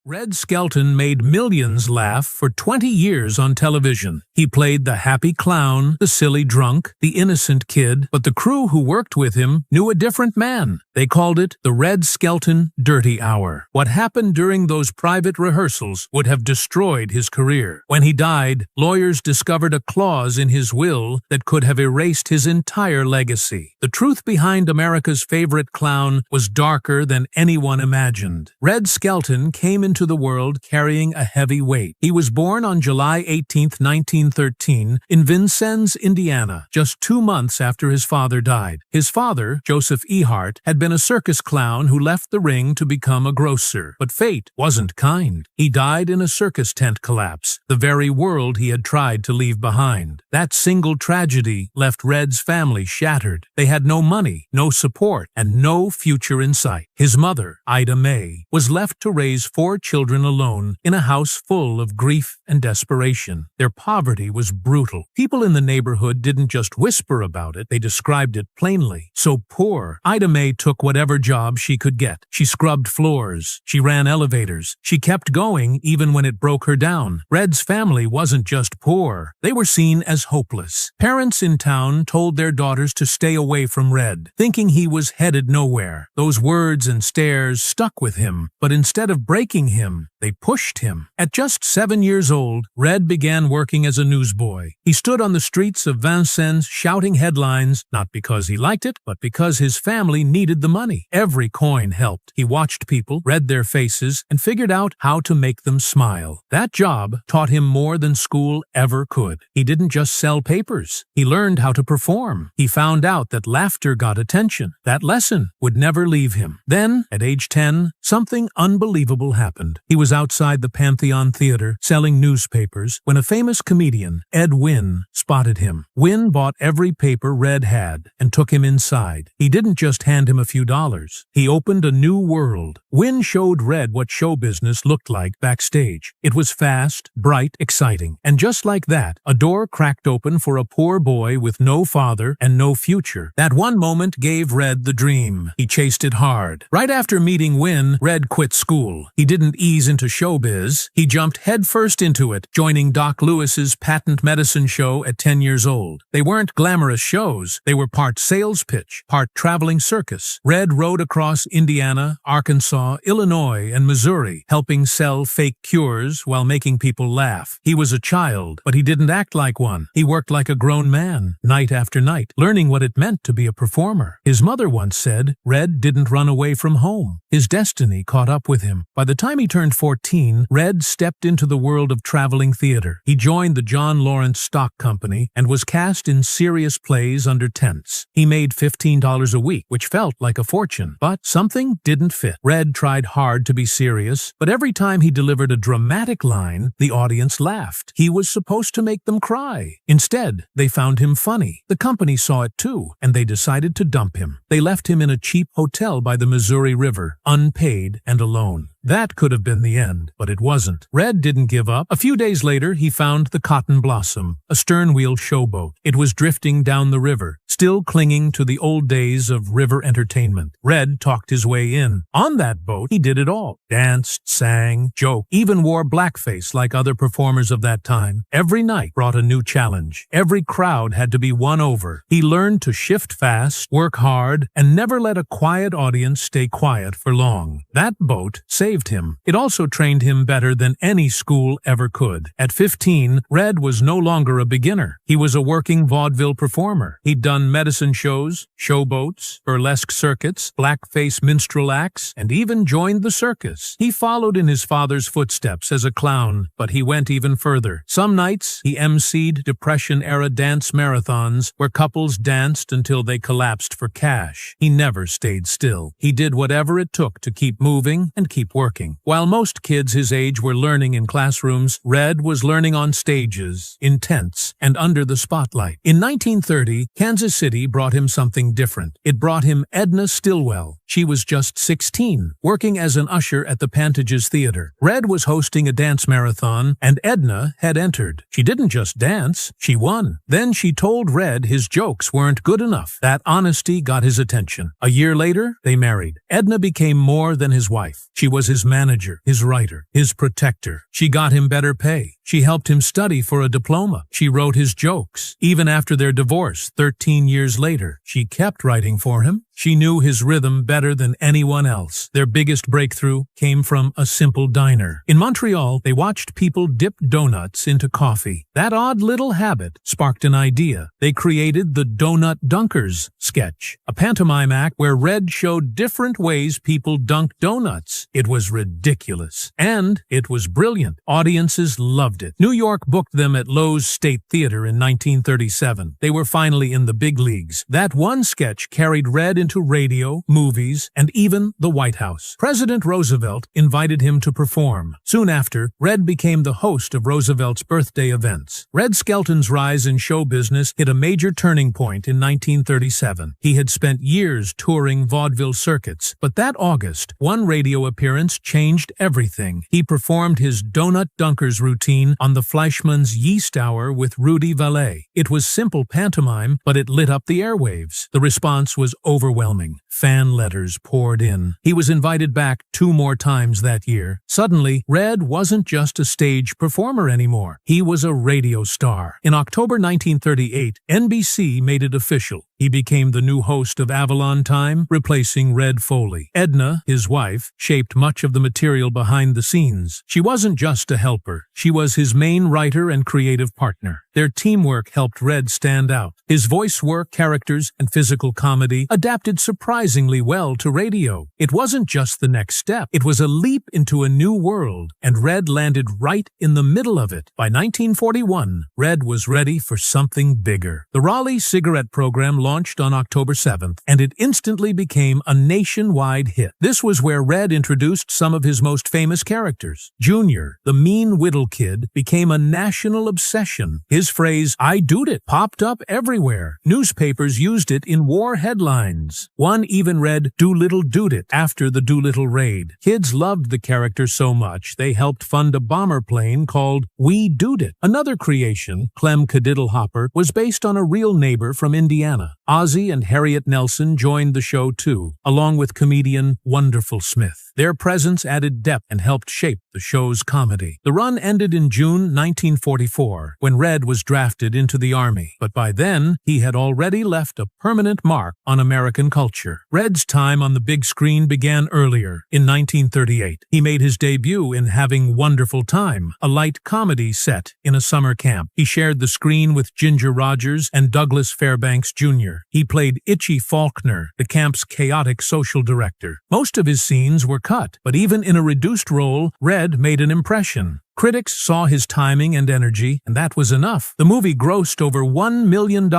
Red Skelton made millions laugh for 20 years on television. He played the happy clown, the silly drunk, the innocent kid, but the crew who worked with him knew a different man. They called it the Red Skelton Dirty Hour. What happened during those private rehearsals would have destroyed his career. When he died, lawyers discovered a clause in his will that could have erased his entire legacy. The truth behind America's favorite clown was darker than anyone imagined. Red Skelton came into the world carrying a heavy weight. He was born on July 18, 1913, in Vincennes, Indiana, just 2 months after his father died. His father, Joseph E. Hart, had been a circus clown who left the ring to become a grocer. But fate wasn't kind. He died in a circus tent collapse, the very world he had tried to leave behind. That single tragedy left Red's family shattered. They had no money, no support, and no future in sight. His mother, Ida May, was left to raise 4 children alone in a house full of grief and desperation. Their poverty was brutal. People in the neighborhood didn't just whisper about it, they described it plainly. So poor, Ida May took whatever job she could get. She scrubbed floors. She ran elevators. She kept going even when it broke her down. Red's family wasn't just poor. They were seen as hopeless. Parents in town told their daughters to stay away from Red, thinking he was headed nowhere. Those words and stares stuck with him, but instead of breaking him, they pushed him. At just 7 years old, Red began working as a newsboy. He stood on the streets of Vincennes shouting headlines, not because he liked it, but because his family needed the money. Every coin helped. He watched people, read their faces, and figured out how to make them smile. That job taught him more than school ever could. He didn't just sell papers. He learned how to perform. He found out that laughter got attention. That lesson would never leave him. Then, at age 10, something unbelievable happened. He was outside the Pantheon Theater selling newspapers when a famous comedian, Ed Wynn, spotted him. Wynn bought every paper Red had and took him inside. He didn't just hand him a few dollars. He opened a new world. Wynn showed Red what show business looked like backstage. It was fast, bright, exciting. And just like that, a door cracked open for a poor boy with no father and no future. That one moment gave Red the dream. He chased it hard. Right after meeting Wynn, Red quit school. He didn't ease into showbiz. He jumped headfirst into it, joining Doc Lewis's patent medicine show at 10 years old. They weren't glamorous shows. They were part sales pitch, part traveling circus. Red rode across Indiana, Arkansas, Illinois, and Missouri, helping sell fake cures while making people laugh. He was a child, but he didn't act like one. He worked like a grown man, night after night, learning what it meant to be a performer. His mother once said, Red didn't run away from home. His destiny caught up with him. By the time he turned 14, Red stepped into the world of traveling theater. He joined the John Lawrence Stock Company and was cast in serious plays under tents. He made $15 a week, which felt like a fortune, but something didn't fit. Red tried hard to be serious, but every time he delivered a dramatic line, the audience laughed. He was supposed to make them cry. Instead, they found him funny. The company saw it too, and they decided to dump him. They left him in a cheap hotel by the Missouri River, unpaid and alone. That could have been the end, but it wasn't. Red didn't give up. A few days later, he found the Cotton Blossom, a stern-wheel showboat. It was drifting down the river, still clinging to the old days of river entertainment. Red talked his way in. On that boat, he did it all. Danced, sang, joked, even wore blackface like other performers of that time. Every night brought a new challenge. Every crowd had to be won over. He learned to shift fast, work hard, and never let a quiet audience stay quiet for long. That boat saved him. It also trained him better than any school ever could. At 15, Red was no longer a beginner. He was a working vaudeville performer. He'd done medicine shows, showboats, burlesque circuits, blackface minstrel acts, and even joined the circus. He followed in his father's footsteps as a clown, but he went even further. Some nights, he emceed Depression-era dance marathons where couples danced until they collapsed for cash. He never stayed still. He did whatever it took to keep moving and keep working. While most kids his age were learning in classrooms, Red was learning on stages, in tents, and under the spotlight. In 1930, Kansas City brought him something different. It brought him Edna Stillwell. She was just 16, working as an usher at the Pantages Theater. Red was hosting a dance marathon, and Edna had entered. She didn't just dance, she won. Then she told Red his jokes weren't good enough. That honesty got his attention. A year later, they married. Edna became more than his wife. She was his manager, his writer, his protector. She got him better pay. She helped him study for a diploma. She wrote his jokes. Even after their divorce, 13 years later, she kept writing for him. She knew his rhythm better than anyone else. Their biggest breakthrough came from a simple diner. In Montreal, they watched people dip donuts into coffee. That odd little habit sparked an idea. They created the Donut Dunkers sketch, a pantomime act where Red showed different ways people dunk donuts. It was ridiculous, and it was brilliant. Audiences loved it. New York booked them at Loew's State Theater in 1937. They were finally in the big leagues. That one sketch carried Red into radio, movies, and even the White House. President Roosevelt invited him to perform. Soon after, Red became the host of Roosevelt's birthday events. Red Skelton's rise in show business hit a major turning point in 1937. He had spent years touring vaudeville circuits, but that August, one radio appearance changed everything. He performed his Donut Dunkers routine on the Fleischmann's Yeast Hour with Rudy Vallee. It was simple pantomime, but it lit up the airwaves. The response was overwhelming. Fan letters poured in. He was invited back 2 more times that year. Suddenly, Red wasn't just a stage performer anymore. He was a radio star. In October 1938, NBC made it official. He became the new host of Avalon Time, replacing Red Foley. Edna, his wife, shaped much of the material behind the scenes. She wasn't just a helper. She was his main writer and creative partner. Their teamwork helped Red stand out. His voice work, characters, and physical comedy adapted surprisingly well to radio. It wasn't just the next step. It was a leap into a new world, and Red landed right in the middle of it. By 1941, Red was ready for something bigger. The Raleigh cigarette program launched on October 7th, and it instantly became a nationwide hit. This was where Red introduced some of his most famous characters. Junior, the mean Whittle kid, became a national obsession. His phrase, "I doed it," popped up everywhere. Newspapers used it in war headlines. One even read, "Doolittle doed it," after the Doolittle raid. Kids loved the character so much, they helped fund a bomber plane called We Doed It. Another creation, Clem Cadiddlehopper, was based on a real neighbor from Indiana. Ozzie and Harriet Nelson joined the show too, along with comedian Wonderful Smith. Their presence added depth and helped shape the show's comedy. The run ended in June 1944, when Red was drafted into the Army, but by then, he had already left a permanent mark on American culture. Red's time on the big screen began earlier, in 1938. He made his debut in Having Wonderful Time, a light comedy set in a summer camp. He shared the screen with Ginger Rogers and Douglas Fairbanks Jr. He played Itchy Faulkner, the camp's chaotic social director. Most of his scenes were cut, but even in a reduced role, Red made an impression. Critics saw his timing and energy, and that was enough. The movie grossed over $1 million,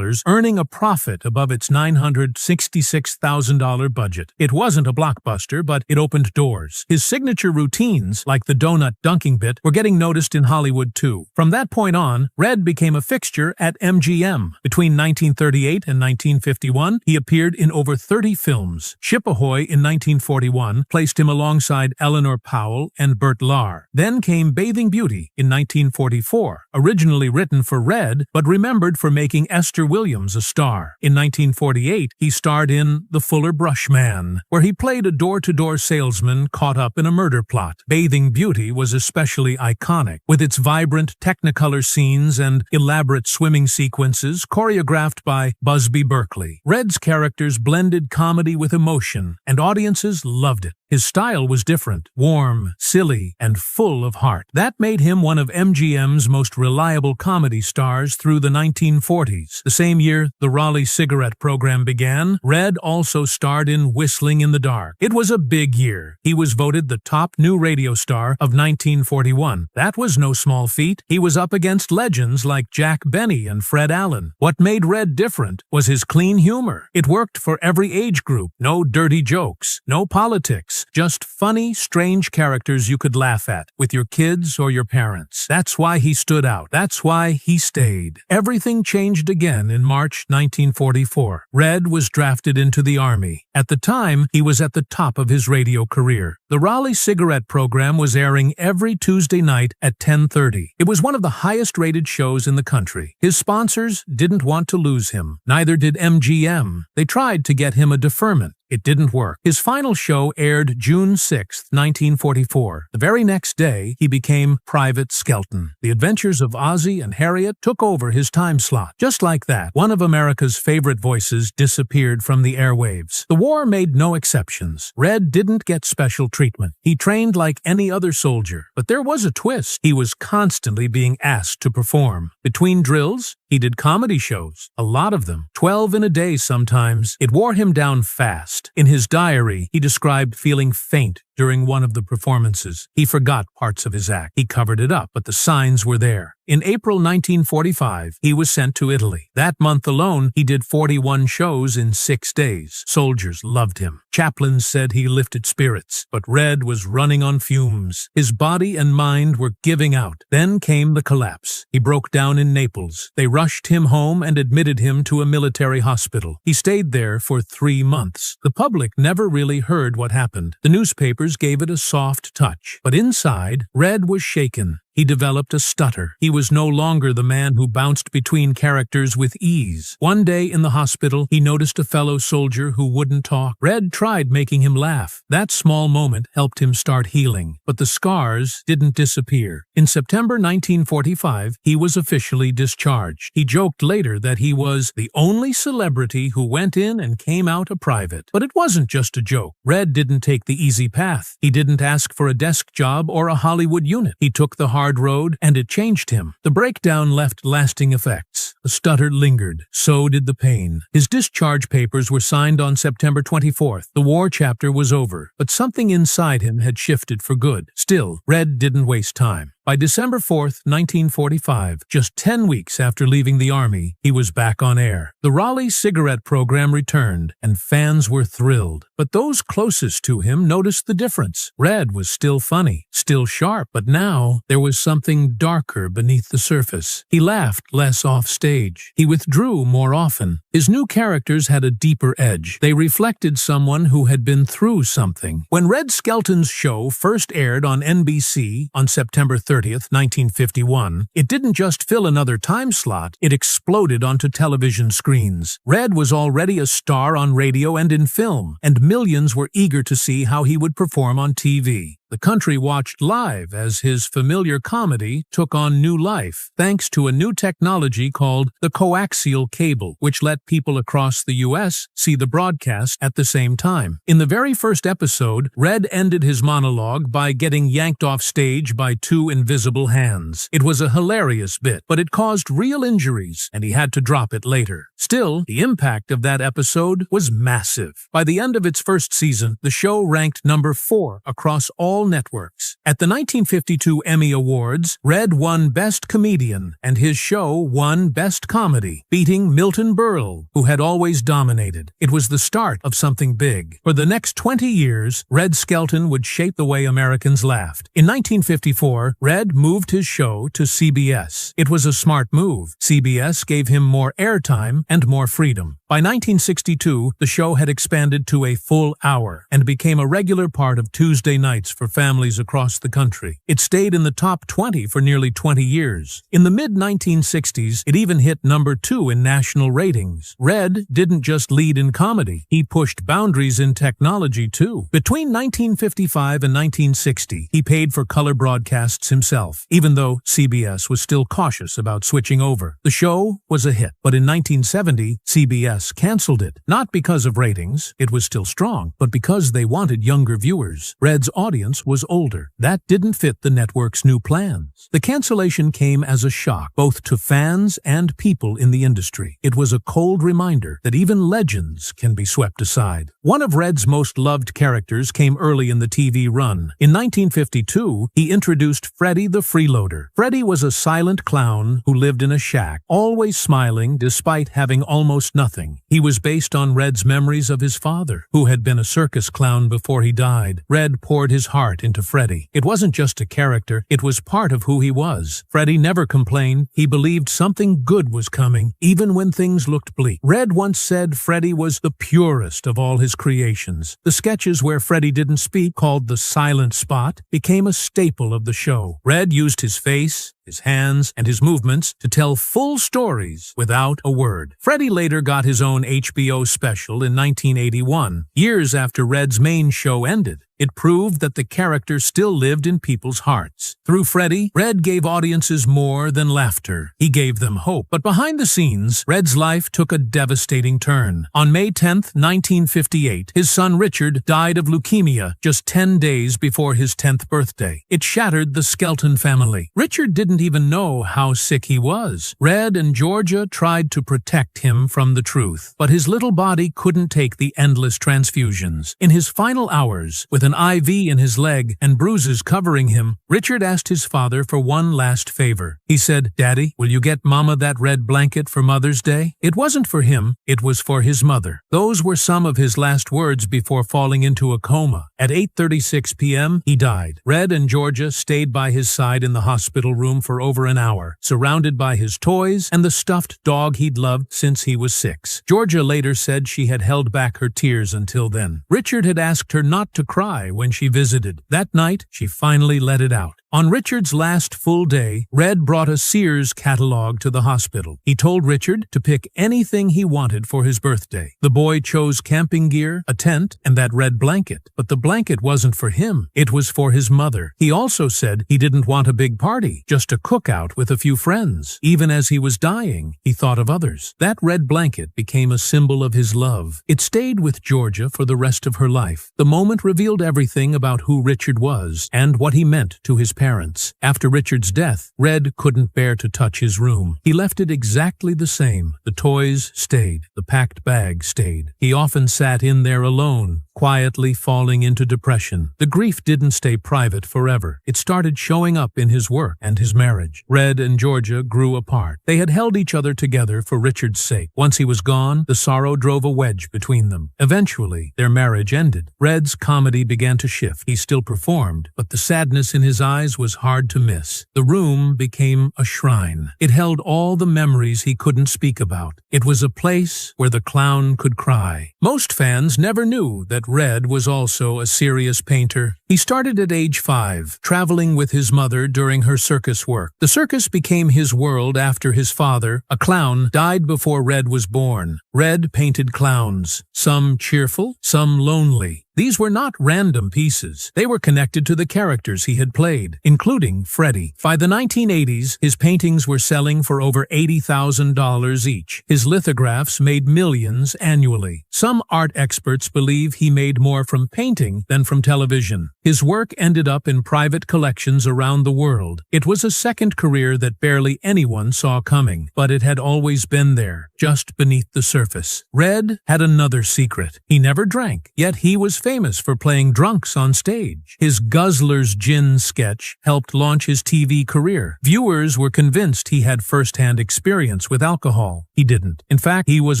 earning a profit above its $966,000 budget. It wasn't a blockbuster, but it opened doors. His signature routines, like the donut dunking bit, were getting noticed in Hollywood too. From that point on, Red became a fixture at MGM. Between 1938 and 1951, he appeared in over 30 films. Ship Ahoy in 1941 placed him alongside Eleanor Powell and Bert Lahr. Then came Bathing Beauty in 1944, originally written for Red, but remembered for making Esther Williams a star. In 1948, he starred in The Fuller Brush Man, where he played a door-to-door salesman caught up in a murder plot. Bathing Beauty was especially iconic, with its vibrant Technicolor scenes and elaborate swimming sequences choreographed by Busby Berkeley. Red's characters blended comedy with emotion, and audiences loved it. His style was different, warm, silly, and full of heart. That made him one of MGM's most reliable comedy stars through the 1940s. The same year the Raleigh cigarette program began, Red also starred in Whistling in the Dark. It was a big year. He was voted the top new radio star of 1941. That was no small feat. He was up against legends like Jack Benny and Fred Allen. What made Red different was his clean humor. It worked for every age group. No dirty jokes, no politics. Just funny, strange characters you could laugh at, with your kids or your parents. That's why he stood out. That's why he stayed. Everything changed again in March 1944. Red was drafted into the Army. At the time, he was at the top of his radio career. The Raleigh cigarette program was airing every Tuesday night at 10:30. It was one of the highest-rated shows in the country. His sponsors didn't want to lose him. Neither did MGM. They tried to get him a deferment. It didn't work. His final show aired June 6, 1944. The very next day, he became Private Skelton. The adventures of Ozzie and Harriet took over his time slot. Just like that, one of America's favorite voices disappeared from the airwaves. The war made no exceptions. Red didn't get special treatment. He trained like any other soldier. But there was a twist. He was constantly being asked to perform. Between drills, he did comedy shows, a lot of them, 12 in a day sometimes. It wore him down fast. In his diary, he described feeling faint during one of the performances. He forgot parts of his act. He covered it up, but the signs were there. In April 1945, he was sent to Italy. That month alone, he did 41 shows in 6 days. Soldiers loved him. Chaplains said he lifted spirits, but Red was running on fumes. His body and mind were giving out. Then came the collapse. He broke down in Naples. They rushed him home and admitted him to a military hospital. He stayed there for 3 months. The public never really heard what happened. The newspapers gave it a soft touch. But inside, Red was shaken. He developed a stutter. He was no longer the man who bounced between characters with ease. One day in the hospital, he noticed a fellow soldier who wouldn't talk. Red tried making him laugh. That small moment helped him start healing. But the scars didn't disappear. In September 1945, he was officially discharged. He joked later that he was the only celebrity who went in and came out a private. But it wasn't just a joke. Red didn't take the easy path. He didn't ask for a desk job or a Hollywood unit. He took the hard road, and it changed him. The breakdown left lasting effects. The stutter lingered. So did the pain. His discharge papers were signed on September 24th. The war chapter was over, but something inside him had shifted for good. Still, Red didn't waste time. By December 4th, 1945, just 10 weeks after leaving the Army, he was back on air. The Raleigh cigarette program returned, and fans were thrilled. But those closest to him noticed the difference. Red was still funny, still sharp, but now there was something darker beneath the surface. He laughed less off stage. He withdrew more often. His new characters had a deeper edge. They reflected someone who had been through something. When Red Skelton's show first aired on NBC on September 30th, 1951, it didn't just fill another time slot, it exploded onto television screens. Red was already a star on radio and in film, and millions were eager to see how he would perform on TV. The country watched live as his familiar comedy took on new life, thanks to a new technology called the coaxial cable, which let people across the U.S. see the broadcast at the same time. In the very first episode, Red ended his monologue by getting yanked off stage by 2 invisible hands. It was a hilarious bit, but it caused real injuries, and he had to drop it later. Still, the impact of that episode was massive. By the end of its first season, the show ranked number 4 across all networks. At the 1952 Emmy Awards, Red won Best Comedian, and his show won Best Comedy, beating Milton Berle, who had always dominated. It was the start of something big. For the next 20 years, Red Skelton would shape the way Americans laughed. In 1954, Red moved his show to CBS. It was a smart move. CBS gave him more airtime and more freedom. By 1962, the show had expanded to a full hour and became a regular part of Tuesday nights for families across the country. It stayed in the top 20 for nearly 20 years. In the mid-1960s, it even hit number 2 in national ratings. Red didn't just lead in comedy. He pushed boundaries in technology, too. Between 1955 and 1960, he paid for color broadcasts himself, even though CBS was still cautious about switching over. The show was a hit, but in 1970, CBS canceled it. Not because of ratings, it was still strong, but because they wanted younger viewers. Red's audience was older. That didn't fit the network's new plans. The cancellation came as a shock, both to fans and people in the industry. It was a cold reminder that even legends can be swept aside. One of Red's most loved characters came early in the TV run. In 1952, he introduced Freddie the Freeloader. Freddie was a silent clown who lived in a shack, always smiling despite having almost nothing. He was based on Red's memories of his father, who had been a circus clown before he died. Red poured his heart into Freddie. It wasn't just a character, it was part of who he was. Freddie never complained. He believed something good was coming, even when things looked bleak. Red once said Freddie was the purest of all his creations. The sketches where Freddie didn't speak, called the silent spot, became a staple of the show. Red used his face, his hands, and his movements to tell full stories without a word. Freddie later got his own HBO special in 1981, years after Red's main show ended. It proved that the character still lived in people's hearts. Through Freddie, Red gave audiences more than laughter. He gave them hope. But behind the scenes, Red's life took a devastating turn. On May 10, 1958, his son Richard died of leukemia just 10 days before his 10th birthday. It shattered the Skelton family. Richard didn't even know how sick he was. Red and Georgia tried to protect him from the truth, but his little body couldn't take the endless transfusions. In his final hours, with an IV in his leg and bruises covering him, Richard asked his father for one last favor. He said, "Daddy, will you get Mama that red blanket for Mother's Day?" It wasn't for him, it was for his mother. Those were some of his last words before falling into a coma. At 8:36 p.m., he died. Red and Georgia stayed by his side in the hospital room for over an hour, surrounded by his toys and the stuffed dog he'd loved since he was 6. Georgia later said she had held back her tears until then. Richard had asked her not to cry when she visited. That night, she finally let it out. On Richard's last full day, Red brought a Sears catalog to the hospital. He told Richard to pick anything he wanted for his birthday. The boy chose camping gear, a tent, and that red blanket. But the blanket wasn't for him. It was for his mother. He also said he didn't want a big party, just a cookout with a few friends. Even as he was dying, he thought of others. That red blanket became a symbol of his love. It stayed with Georgia for the rest of her life. The moment revealed everything about who Richard was and what he meant to his parents. After Richard's death, Red couldn't bear to touch his room. He left it exactly the same. The toys stayed. The packed bag stayed. He often sat in there alone, quietly falling into depression. The grief didn't stay private forever. It started showing up in his work and his marriage. Red and Georgia grew apart. They had held each other together for Richard's sake. Once he was gone, the sorrow drove a wedge between them. Eventually, their marriage ended. Red's comedy began to shift. He still performed, but the sadness in his eyes was hard to miss. The room became a shrine. It held all the memories he couldn't speak about. It was a place where the clown could cry. Most fans never knew that Red was also a serious painter. He started at age 5, traveling with his mother during her circus work. The circus became his world after his father, a clown, died before Red was born. Red painted clowns, some cheerful, some lonely. These were not random pieces. They were connected to the characters he had played, including Freddie. By the 1980s, his paintings were selling for over $80,000 each. His lithographs made millions annually. Some art experts believe he made more from painting than from television. His work ended up in private collections around the world. It was a second career that barely anyone saw coming, but it had always been there, just beneath the surface. Red had another secret. He never drank, yet he was famous for playing drunks on stage. His Guzzler's Gin sketch helped launch his TV career. Viewers were convinced he had first-hand experience with alcohol. He didn't. In fact, he was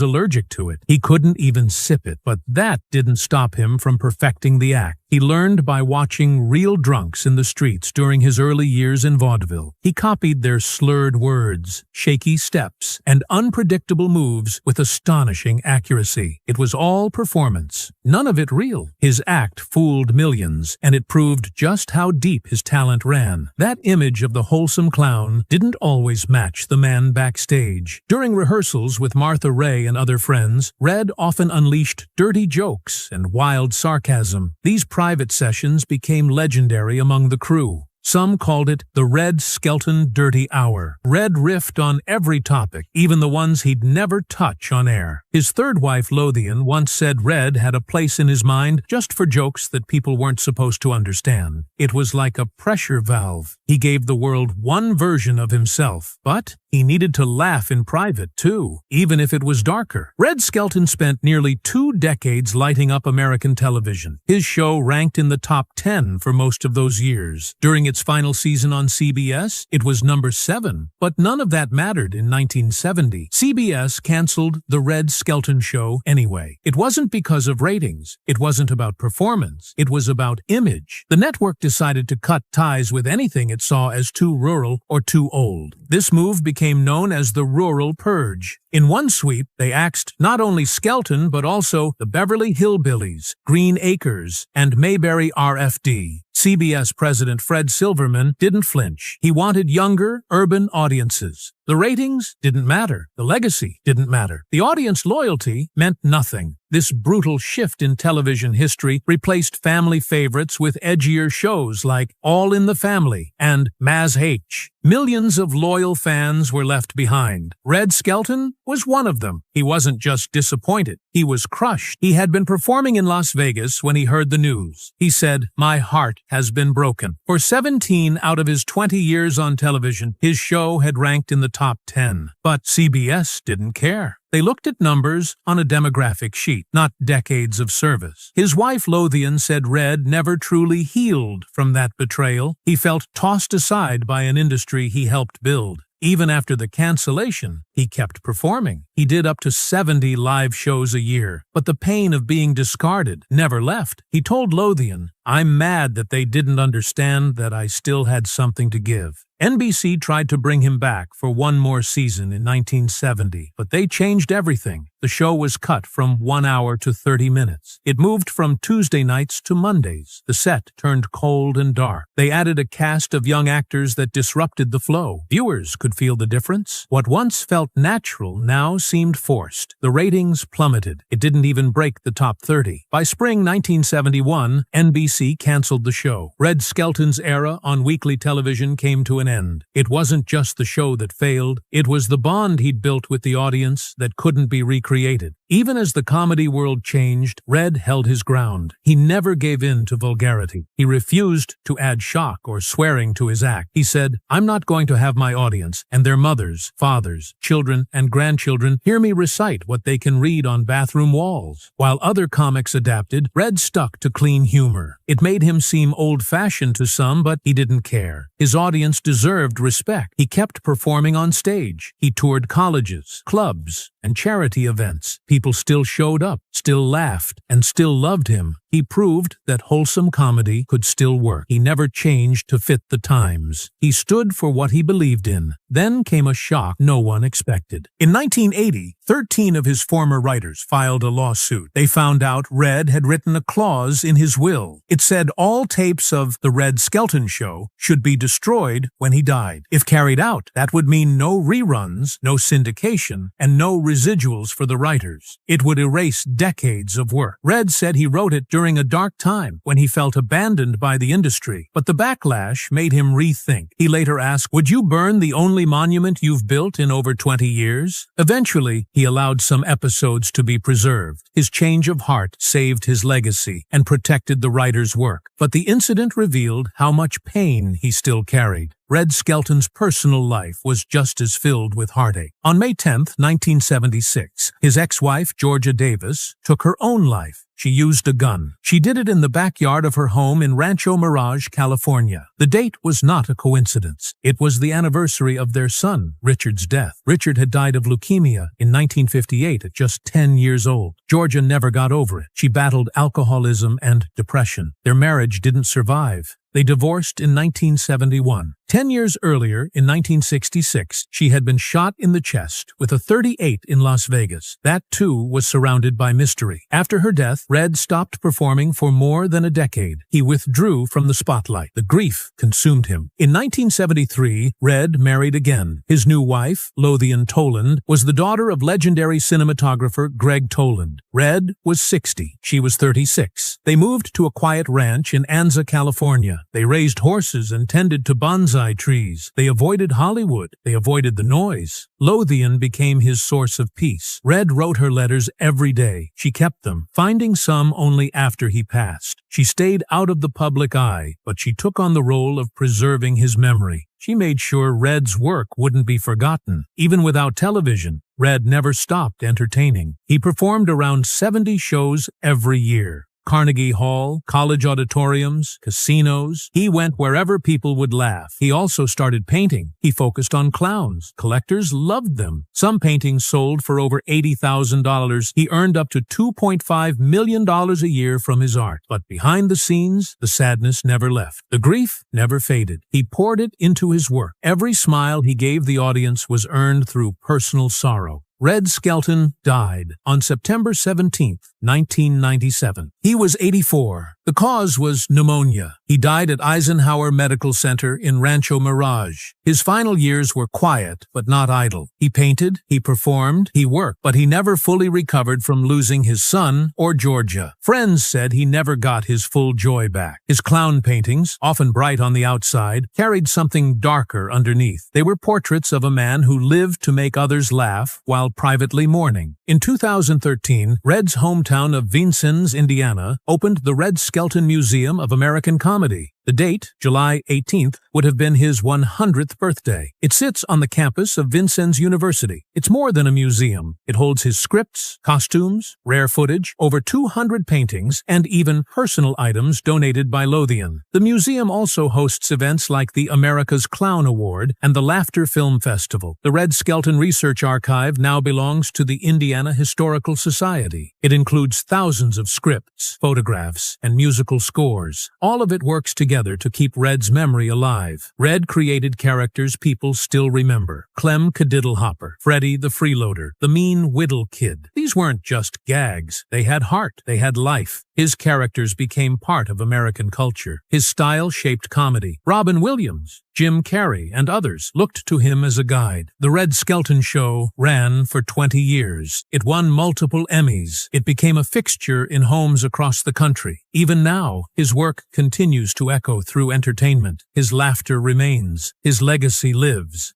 allergic to it. He couldn't even sip it. But that didn't stop him from perfecting the act. He learned by watching real drunks in the streets during his early years in vaudeville. He copied their slurred words, shaky steps, and unpredictable moves with astonishing accuracy. It was all performance, none of it real. His act fooled millions, and it proved just how deep his talent ran. That image of the wholesome clown didn't always match the man backstage. During rehearsals with Martha Raye and other friends, Red often unleashed dirty jokes and wild sarcasm. These private sessions became legendary among the crew. Some called it the Red Skelton Dirty Hour. Red riffed on every topic, even the ones he'd never touch on air. His third wife, Lothian, once said Red had a place in his mind just for jokes that people weren't supposed to understand. It was like a pressure valve. He gave the world one version of himself, but he needed to laugh in private, too, even if it was darker. Red Skelton spent nearly 2 decades lighting up American television. His show ranked in the top 10 for most of those years. During its final season on CBS, it was number 7, but none of that mattered in 1970. CBS canceled The Red Skelton Show anyway. It wasn't because of ratings. It wasn't about performance. It was about image. The network decided to cut ties with anything it saw as too rural or too old. This move became became known as the Rural Purge. In one sweep, they axed not only Skelton but also the Beverly Hillbillies, Green Acres, and Mayberry RFD. CBS President Fred Silverman didn't flinch. He wanted younger, urban audiences. The ratings didn't matter. The legacy didn't matter. The audience loyalty meant nothing. This brutal shift in television history replaced family favorites with edgier shows like All in the Family and Maz H. Millions of loyal fans were left behind. Red Skelton was one of them. He wasn't just disappointed. He was crushed. He had been performing in Las Vegas when he heard the news. He said, "My heart has been broken." For 17 out of his 20 years on television, his show had ranked in the top 10. But CBS didn't care. They looked at numbers on a demographic sheet, not decades of service. His wife Lothian said Red never truly healed from that betrayal. He felt tossed aside by an industry he helped build. Even after the cancellation, he kept performing. He did up to 70 live shows a year, but the pain of being discarded never left. He told Lothian, "I'm mad that they didn't understand that I still had something to give." NBC tried to bring him back for one more season in 1970, but they changed everything. The show was cut from 1 hour to 30 minutes. It moved from Tuesday nights to Mondays. The set turned cold and dark. They added a cast of young actors that disrupted the flow. Viewers could feel the difference. What once felt natural now seemed forced. The ratings plummeted. It didn't even break the top 30. By spring 1971, NBC canceled the show. Red Skelton's era on weekly television came to an end. It wasn't just the show that failed. It was the bond he'd built with the audience that couldn't be recreated. Even as the comedy world changed, Red held his ground. He never gave in to vulgarity. He refused to add shock or swearing to his act. He said, "I'm not going to have my audience and their mothers, fathers, children, and grandchildren hear me recite what they can read on bathroom walls." While other comics adapted, Red stuck to clean humor. It made him seem old-fashioned to some, but he didn't care. His audience deserved respect. He kept performing on stage. He toured colleges, clubs, and charity events. People still showed up, still laughed, and still loved him. He proved that wholesome comedy could still work. He never changed to fit the times. He stood for what he believed in. Then came a shock no one expected. In 1980, 13 of his former writers filed a lawsuit. They found out Red had written a clause in his will. It said all tapes of The Red Skelton Show should be destroyed when he died. If carried out, that would mean no reruns, no syndication, and no residuals for the writers. It would erase decades of work. Red said he wrote it during a dark time when he felt abandoned by the industry, but the backlash made him rethink. He later asked, "Would you burn the only monument you've built in over 20 years? Eventually, he allowed some episodes to be preserved. His change of heart saved his legacy and protected the writer's work. But the incident revealed how much pain he still carried. Red Skelton's personal life was just as filled with heartache. On May 10, 1976, his ex-wife, Georgia Davis, took her own life. She used a gun. She did it in the backyard of her home in Rancho Mirage, California. The date was not a coincidence. It was the anniversary of their son, Richard's death. Richard had died of leukemia in 1958 at just 10 years old. Georgia never got over it. She battled alcoholism and depression. Their marriage didn't survive. They divorced in 1971. 10 years earlier, in 1966, she had been shot in the chest with a .38 in Las Vegas. That, too, was surrounded by mystery. After her death, Red stopped performing for more than a decade. He withdrew from the spotlight. The grief consumed him. In 1973, Red married again. His new wife, Lothian Toland, was the daughter of legendary cinematographer Greg Toland. Red was 60. She was 36. They moved to a quiet ranch in Anza, California. They raised horses and tended to bonsai trees. They avoided Hollywood. They avoided the noise. Lothian became his source of peace. Red wrote her letters every day. She kept them, finding some only after he passed. She stayed out of the public eye, but she took on the role of preserving his memory. She made sure Red's work wouldn't be forgotten. Even without television, Red never stopped entertaining. He performed around 70 shows every year. Carnegie Hall, college auditoriums, casinos. He went wherever people would laugh. He also started painting. He focused on clowns. Collectors loved them. Some paintings sold for over $80,000. He earned up to $2.5 million a year from his art. But behind the scenes, the sadness never left. The grief never faded. He poured it into his work. Every smile he gave the audience was earned through personal sorrow. Red Skelton died on September 17, 1997. He was 84. The cause was pneumonia. He died at Eisenhower Medical Center in Rancho Mirage. His final years were quiet, but not idle. He painted, he performed, he worked, but he never fully recovered from losing his son or Georgia. Friends said he never got his full joy back. His clown paintings, often bright on the outside, carried something darker underneath. They were portraits of a man who lived to make others laugh while privately mourning. In 2013, Red's hometown of Vincennes, Indiana, opened the Red Skelton Museum of American Comedy. The date, July 18th, would have been his 100th birthday. It sits on the campus of Vincennes University. It's more than a museum. It holds his scripts, costumes, rare footage, over 200 paintings, and even personal items donated by Lothian. The museum also hosts events like the America's Clown Award and the Laughter Film Festival. The Red Skelton Research Archive now belongs to the Indiana Historical Society. It includes thousands of scripts, photographs, and musical scores. All of it works together to keep Red's memory alive. Red created characters people still remember. Clem Cadiddlehopper, Freddie the Freeloader, the Mean Whittle Kid. These weren't just gags. They had heart. They had life. His characters became part of American culture. His style shaped comedy. Robin Williams, Jim Carrey, and others looked to him as a guide. The Red Skelton Show ran for 20 years. It won multiple Emmys. It became a fixture in homes across the country. Even now, his work continues to echo through entertainment. His laughter remains. His legacy lives.